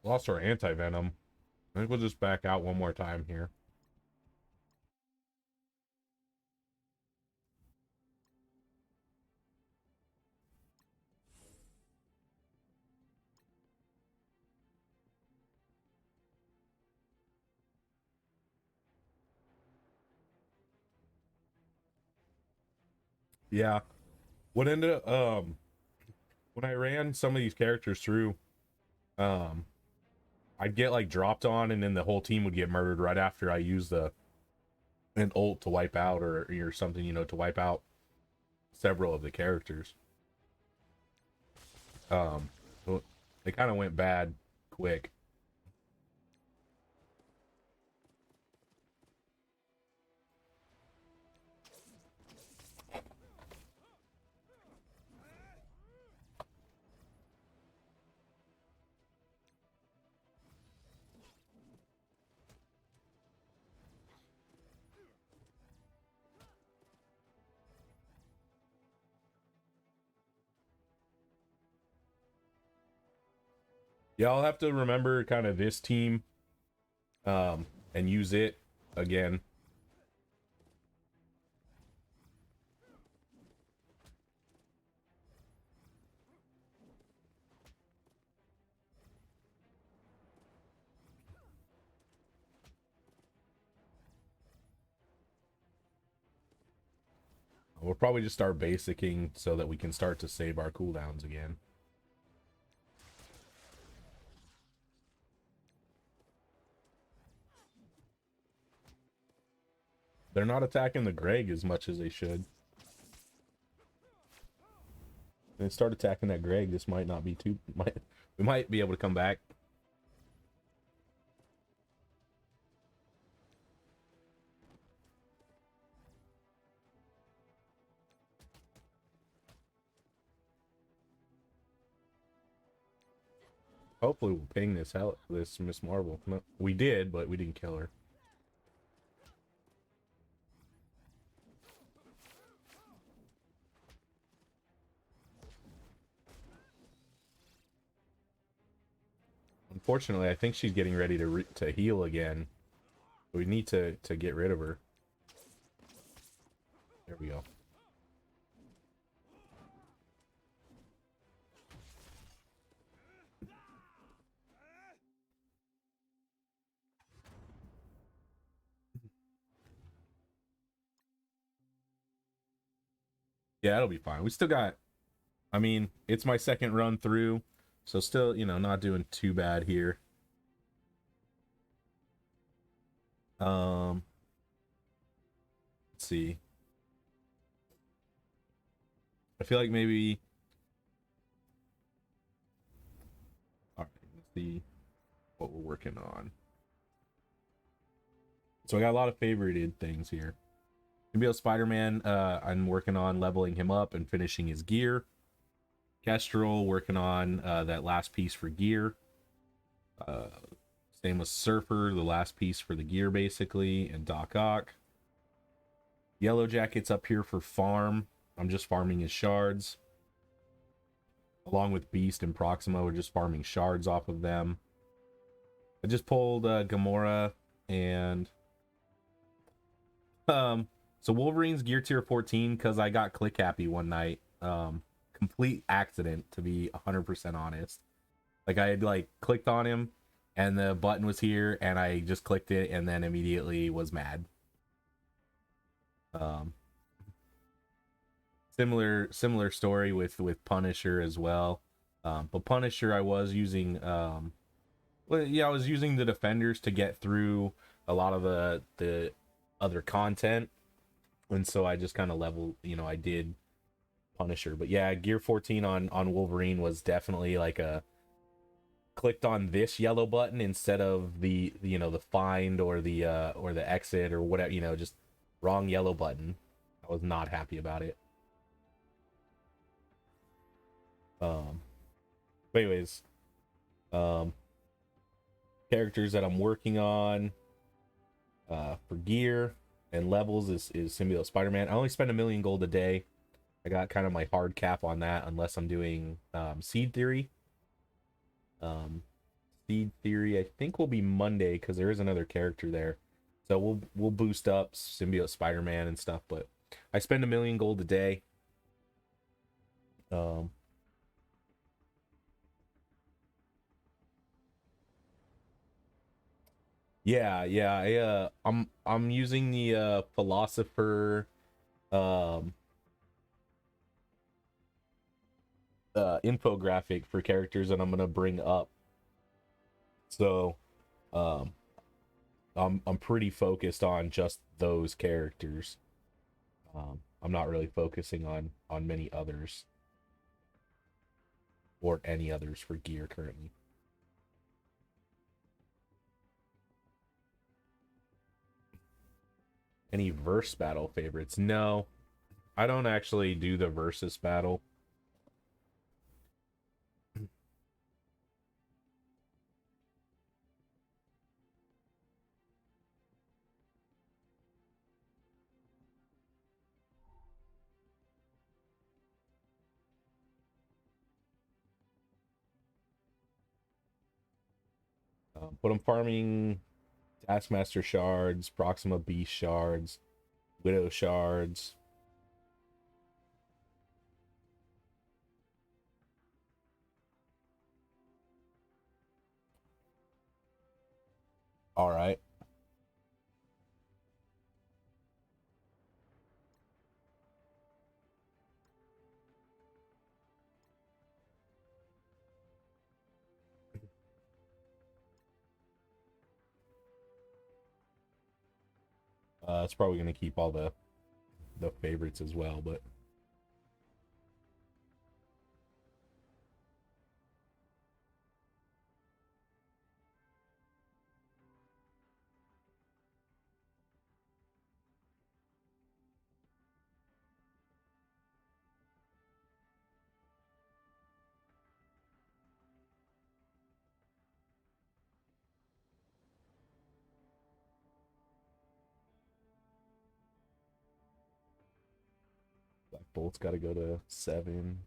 Lost our anti-venom. I think we'll just back out one more time here. Yeah. What ended up, when I ran some of these characters through, I'd get like dropped on and then the whole team would get murdered right after I used an ult to wipe out or something, you know, to wipe out several of the characters. It kind of went bad quick. Yeah, I'll have to remember kind of this team and use it again. We'll probably just start basicing so that we can start to save our cooldowns again. They're not attacking the Greg as much as they should. If they start attacking that Greg, this might not be too... we might be able to come back. Hopefully we'll ping this Miss Marvel. No, we did, but we didn't kill her. Unfortunately, I think she's getting ready to heal again. We need to get rid of her. There we go. Yeah, it'll be fine. We still got... I mean, it's my second run through, so still, you know, not doing too bad here. Let's see. I feel like maybe... All right, let's see what we're working on. So I got a lot of favorited things here. Symbiote Spider-Man, I'm working on leveling him up and finishing his gear. Kestrel, working on that last piece for gear. Same with Surfer, the last piece for the gear, basically, and Doc Ock. Yellow Jacket's up here for farm. I'm just farming his shards. Along with Beast and Proxima, we're just farming shards off of them. I just pulled Gamora and... So Wolverine's gear tier 14 because I got click happy one night. Complete accident, to be 100% honest. Like, I had like clicked on him and the button was here and I just clicked it and then immediately was mad. Similar story with Punisher as well. But Punisher, I was using well, yeah, I was using the defenders to get through a lot of the other content, and so I just kind of leveled, you know, I did Punisher. But yeah, gear 14 on Wolverine was definitely like a clicked on this yellow button instead of the, you know, the find or the exit or whatever, you know, just wrong yellow button. I was not happy about it. But anyways, characters that I'm working on for gear and levels is Symbiote Spider-Man. I only spend 1 million gold a day. I got kind of my hard cap on that unless I'm doing Seed Theory. Seed Theory I think will be Monday because there is another character there. So we'll boost up Symbiote Spider-Man and stuff, but I spend 1 million gold a day. Yeah. I'm using the philosopher infographic for characters that I'm gonna bring up. So I'm pretty focused on just those characters. I'm not really focusing on many others or any others for gear currently. Any verse battle favorites? No, I don't actually do the versus battle. But I'm farming Taskmaster shards, Proxima Beast shards, Widow shards. All right. It's probably gonna keep all the favorites as well, but Black Bolt's got to go to 7.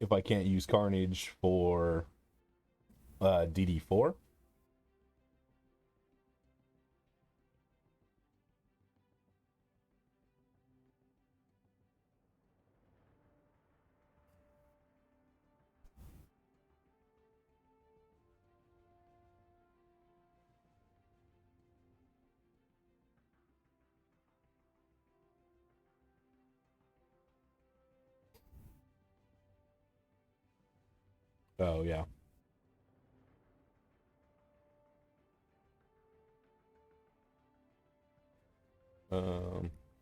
If I can't use Carnage for DD4. Oh yeah. Um, I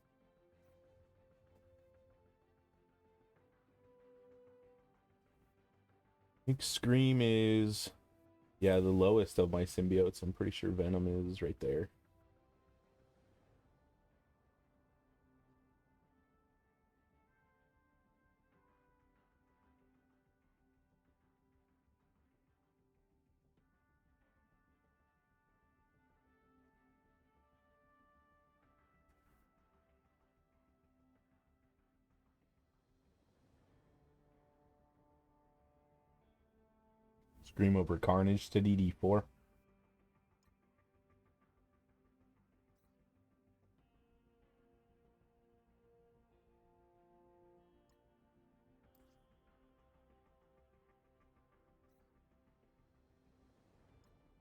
think Scream is, yeah, the lowest of my symbiotes. I'm pretty sure Venom is right there. Scream over Carnage to DD4.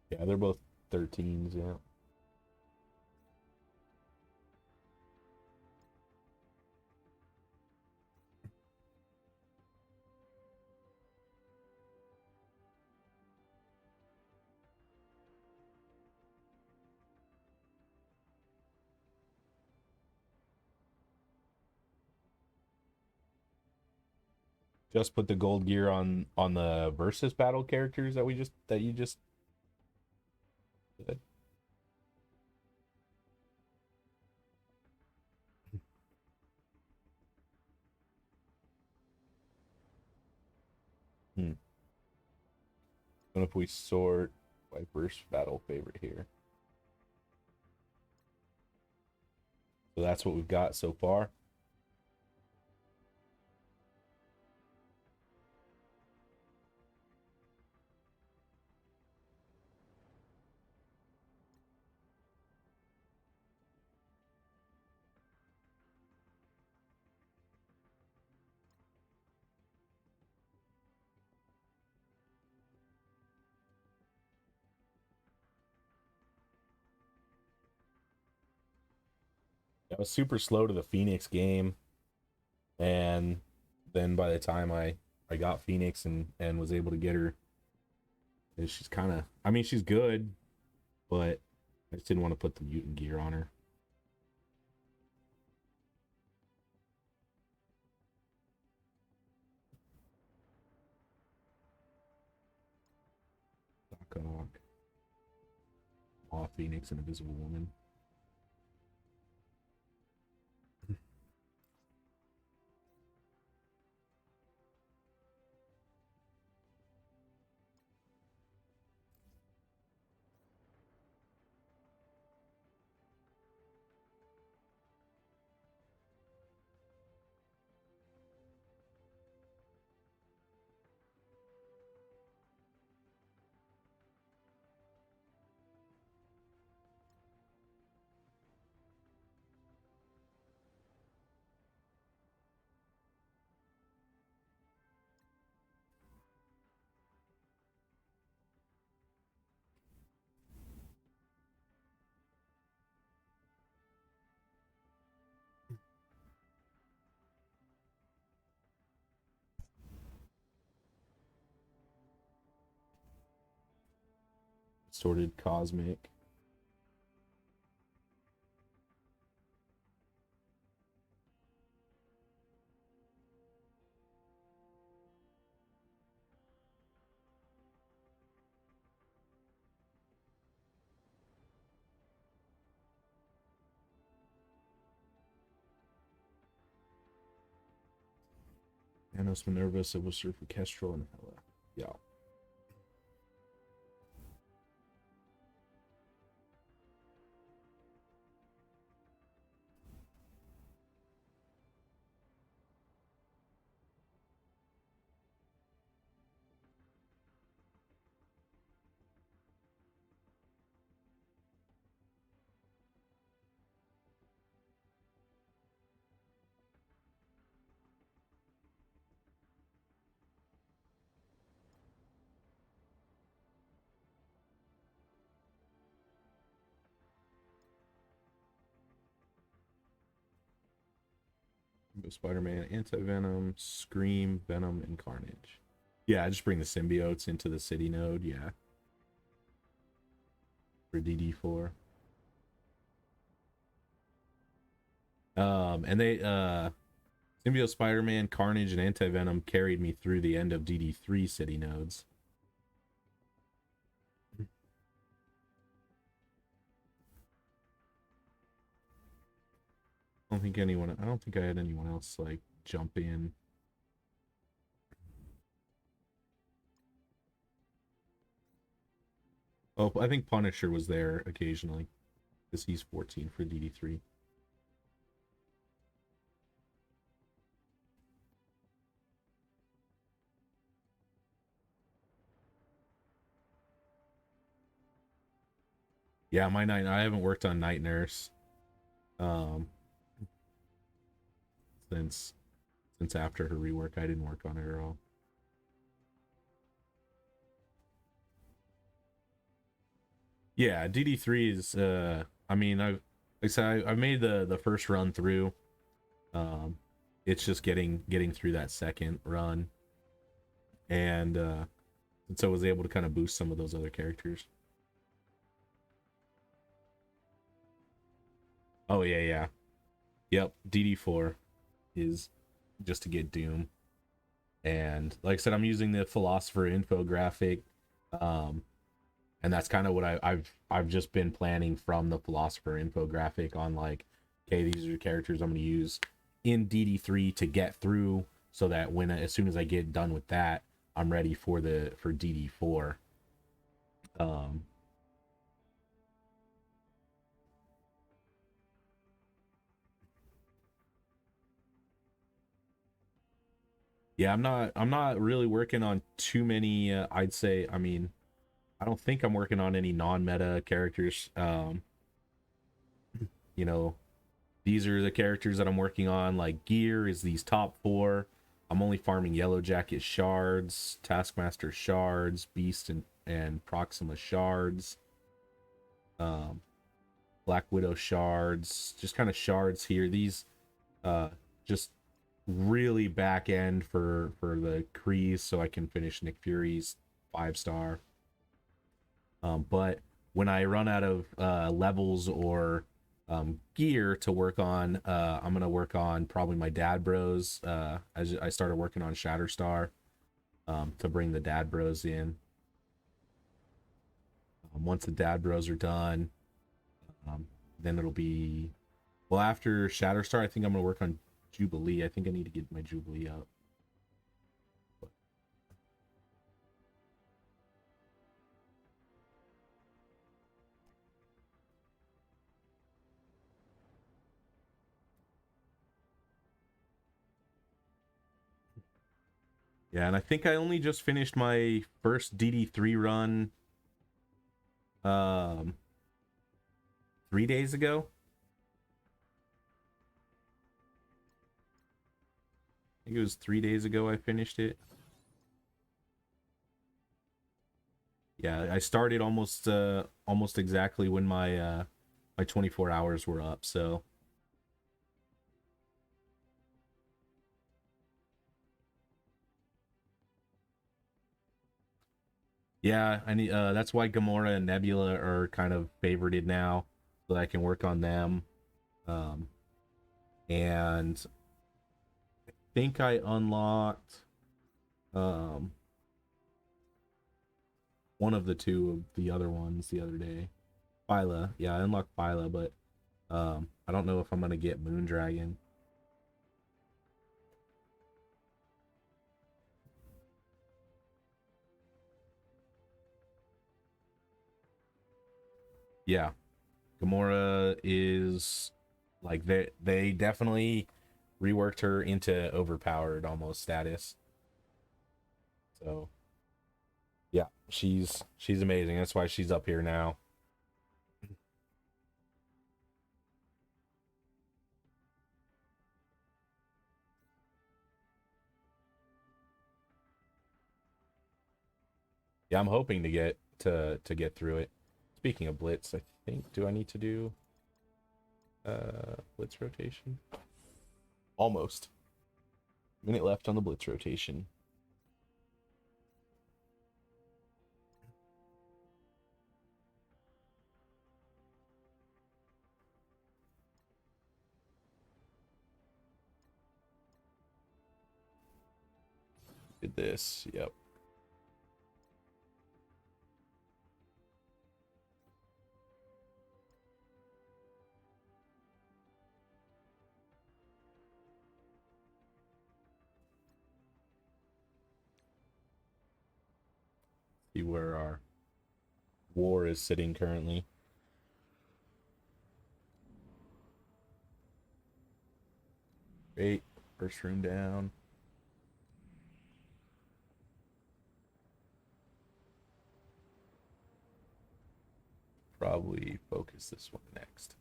Yeah, they're both 13s, yeah. Just put the gold gear on the versus battle characters that you just did. What if we sort by first battle favorite here? So that's what we've got so far. I was super slow to the Phoenix game, and then by the time I got Phoenix and was able to get her, she's kind of, I mean, she's good, but I just didn't want to put the mutant gear on her. Doc Ock, Maw Phoenix, and Invisible Woman. Sorted Cosmic. Anos Minerva, Silver Surfer, Kestrel, and Hela. Yeah. Spider-Man, Anti-Venom, Scream, Venom, and Carnage. Yeah, I just bring the symbiotes into the city node, yeah. For DD4. And they Symbiote, Spider-Man, Carnage, and Anti-Venom carried me through the end of DD3 city nodes. I don't think I had anyone else like jump in. Oh, I think Punisher was there occasionally because he's 14 for DD3. Yeah, I haven't worked on Night Nurse since after her rework. I didn't work on it at all. Yeah, DD3 is I mean, I made the first run through. It's just getting through that second run, and so I was able to kind of boost some of those other characters. Oh yeah. Yep, DD4 is just to get Doom. And like I said, I'm using the Philosopher infographic. And that's kind of what I've just been planning from the Philosopher infographic on, like, okay, these are the characters I'm going to use in DD3 to get through, so that as soon as I get done with that, I'm ready for DD4. Um, yeah, I'm not really working on too many. I'd say, I mean, I don't think I'm working on any non-meta characters. You know, these are the characters that I'm working on. Like gear is these top four. I'm only farming Yellow Jacket shards, Taskmaster shards, Beast and Proxima shards, um, Black Widow shards, just kind of shards here. These just really back end for the Kreese so I can finish Nick Fury's 5-star. But when I run out of levels or gear to work on, I'm gonna work on probably my dad bros. As I started working on Shatterstar to bring the dad bros in. Once the dad bros are done, then it'll be, well, after Shatterstar, I think I'm gonna work on Jubilee. I think I need to get my Jubilee up. Yeah, and I think I only just finished my first DD3 run 3 days ago. I think it was 3 days ago I finished it. Yeah, I started almost exactly when my 24 hours were up, so yeah, I need that's why Gamora and Nebula are kind of favorited now, so that I can work on them. Um and I think I unlocked um one of the two of the other ones the other day. Phyla, yeah, I unlocked Phyla, but I don't know if I'm gonna get Moondragon. Yeah, Gamora is like they definitely reworked her into overpowered almost status. So yeah, she's amazing. That's why she's up here now. Yeah, I'm hoping to get through it. Speaking of Blitz, I think, do I need to do Blitz rotation? Almost. Minute left on the Blitz rotation. Did this. Yep. See where our war is sitting currently. Great. First room down. Probably focus this one next.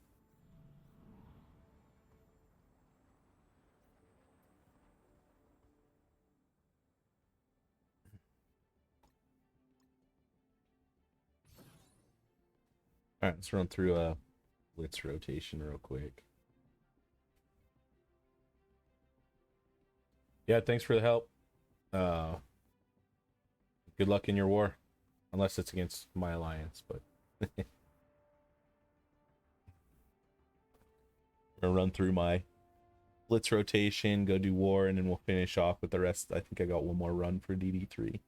All right, let's run through a Blitz rotation real quick. Yeah, thanks for the help. Uh, good luck in your war, unless it's against my alliance. But I'm gonna run through my Blitz rotation, go do war, and then we'll finish off with the rest. I think I got one more run for DD3.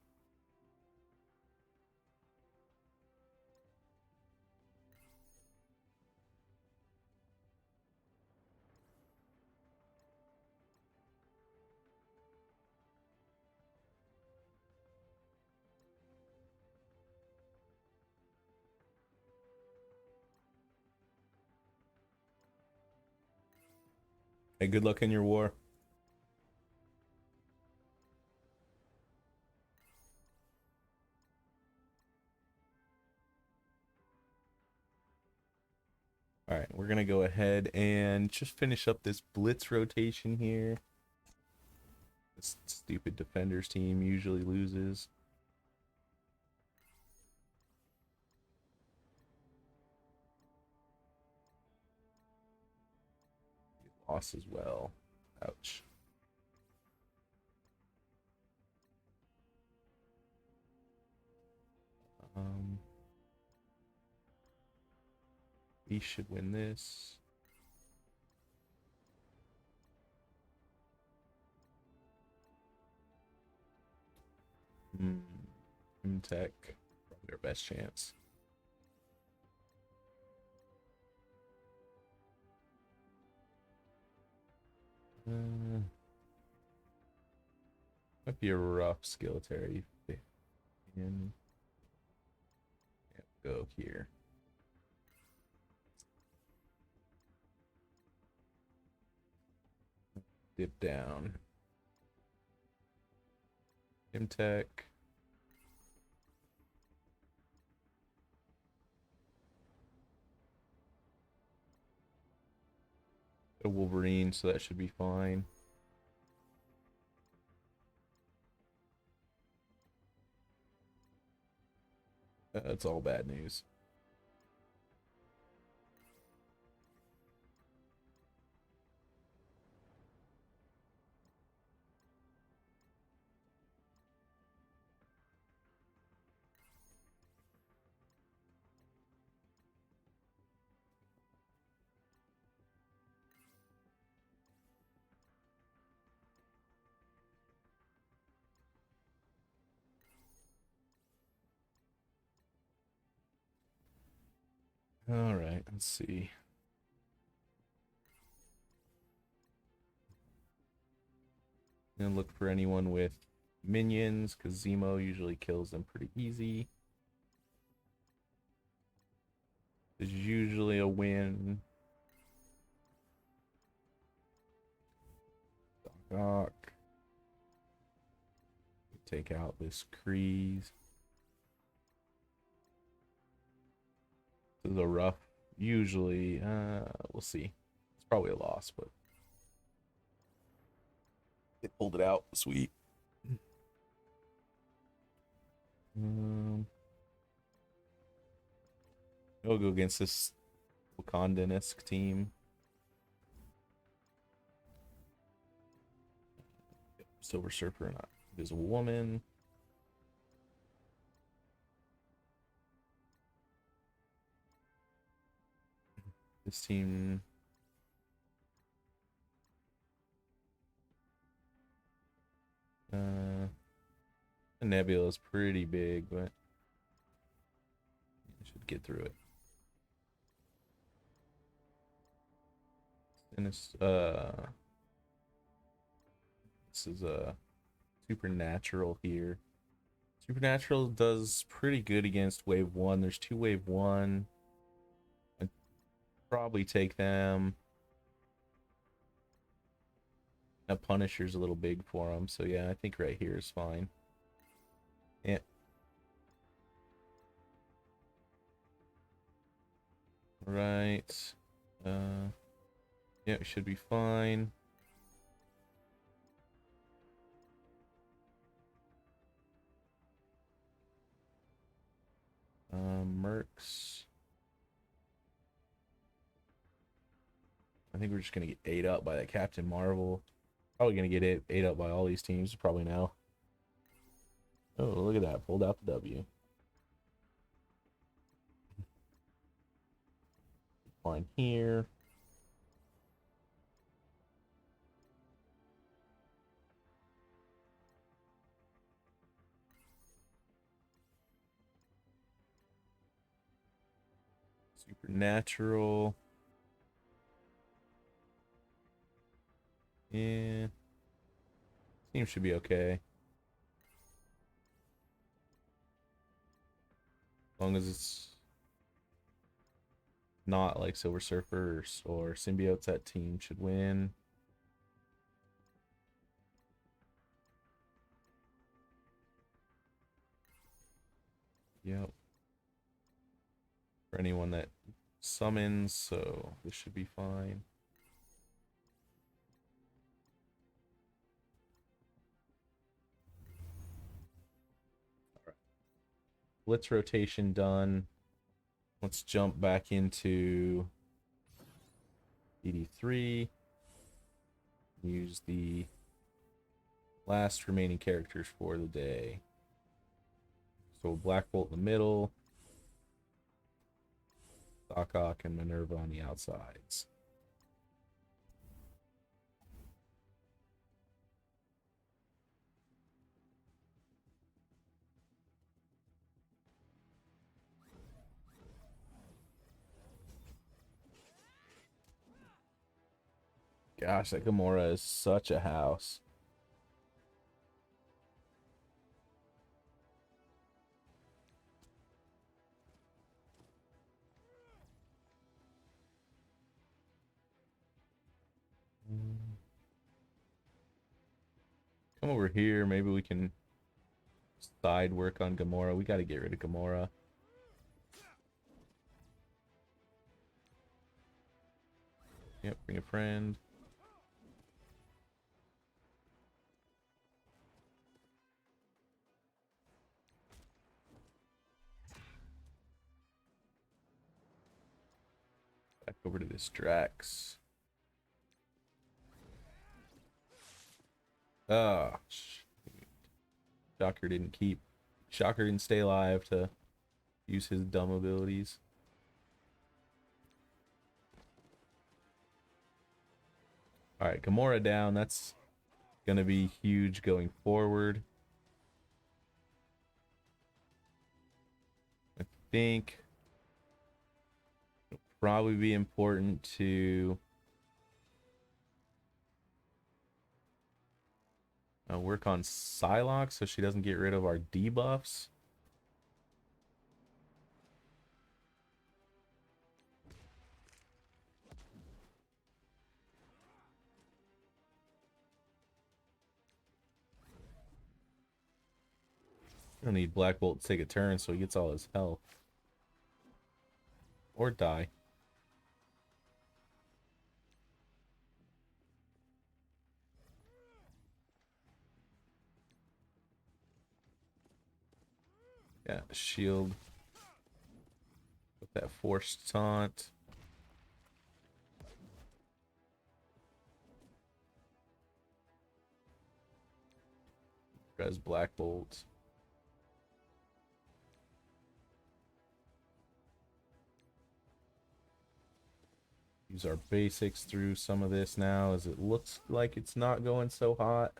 Hey, good luck in your war. All right, we're gonna go ahead and just finish up this blitz rotation here. This stupid defenders team usually loses. Lost as well. Ouch. Um, we should win this. Tech, probably our best chance. Might be a rough skilletary. And go here. Dip down. Tech. A Wolverine, so that should be fine. That's all bad news. All right, let's see. And look for anyone with minions, because Zemo usually kills them pretty easy. There's usually a win. Doc. Take out this Kreese. This is a rough. Usually, we'll see. It's probably a loss, but they pulled it out. Sweet. I'll go against this Wakandan-esque team. Silver Surfer, not Invisible Woman. This team. The Nebula is pretty big, but I should get through it. And this is a Supernatural here. Supernatural does pretty good against Wave 1. There's 2 Wave 1. I'd probably take them. That Punisher's a little big for him, so yeah, I think right here is fine. Yeah. Right. Yeah, it should be fine. Mercs. I think we're just gonna get ate up by that Captain Marvel. Probably gonna get ate up by all these teams probably now. Oh, look at that. Pulled out the W. Fine here. Supernatural. Yeah. Team should be okay. As long as it's not like Silver Surfers or Symbiotes, that team should win. Yep. For anyone that summons, so this should be fine. All right. Blitz rotation done. Let's jump back into DD3. Use the last remaining characters for the day. So Black Bolt in the middle, Stockcock and Minerva on the outsides. Gosh, that Gamora is such a house. Come over here. Maybe we can side work on Gamora. We got to get rid of Gamora. Yep, bring a friend. Back over to this Drax. Ah, Shocker didn't stay alive to use his dumb abilities. All right, Gamora down. That's gonna be huge going forward. I think it'll probably be important to work on Psylocke so she doesn't get rid of our debuffs. Don't need Black Bolt to take a turn so he gets all his health. Or die. Yeah, shield. With that forced taunt. Guys, Black Bolt. Use our basics through some of this now as it looks like it's not going so hot.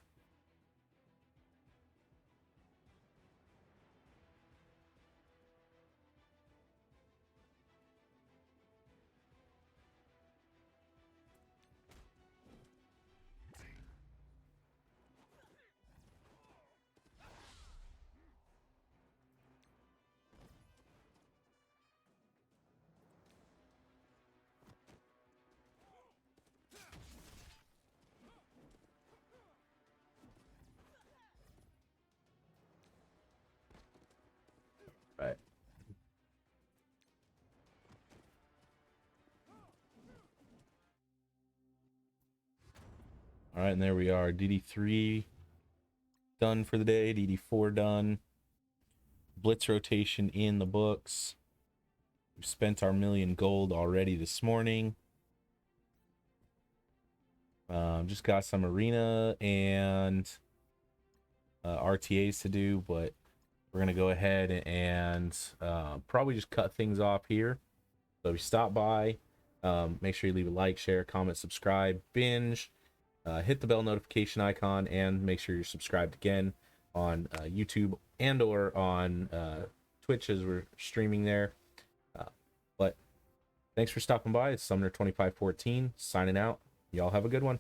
Right. All right, and there we are. DD3 done for the day. DD4 done. Blitz rotation in the books. We've spent our 1,000,000 gold already this morning. Just got some arena and RTAs to do, but we're gonna go ahead and probably just cut things off here. So if you stop by, make sure you leave a like, share, comment, subscribe, binge, hit the bell notification icon, and make sure you're subscribed again on YouTube and or on Twitch as we're streaming there. But thanks for stopping by. It's Summoner 2514 signing out. Y'all have a good one.